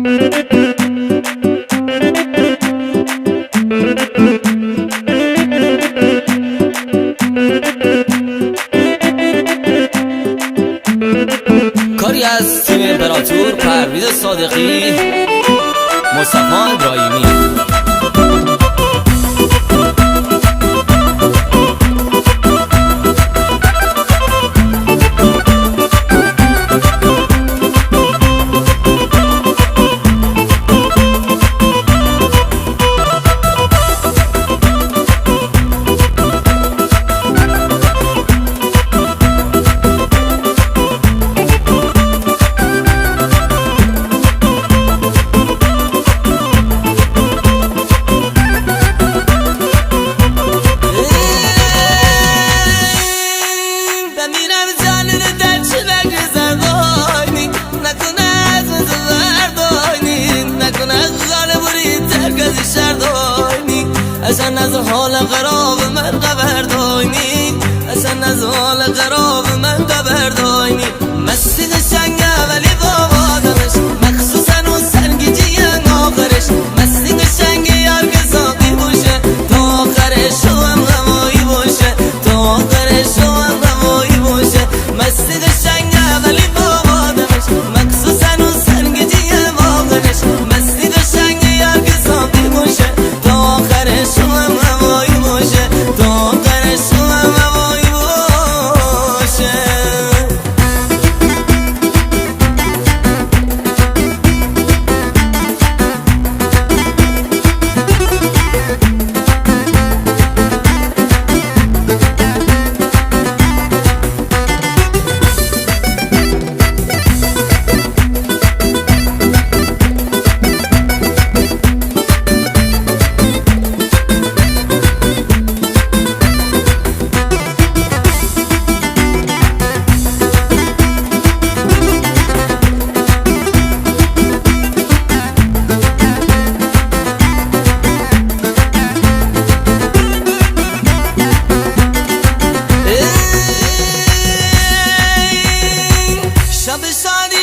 کاری از تیم امپراتور، پرویز صادقی، مصطفی ابراهیمی. اصلا از حال قراب من خبر داینی، اصلا از حال قراب من خبر داینی. مستی قشنگه ولی با آدمش، مخصوصا اون سرگیجی آخرش. مستی قشنگه یار که ساقی باشه، تا آخرش هم غمایی باشه، تا آخرش هم غمایی باشه. مستی قشنگه ولی با آدمش، مخصوصا اون سرگیجی آخرش. مستی قشنگه یار که ساقی باشه، تا آخرش هم غمایی باشه، تا آخرش هم غمایی باشه. شب شادی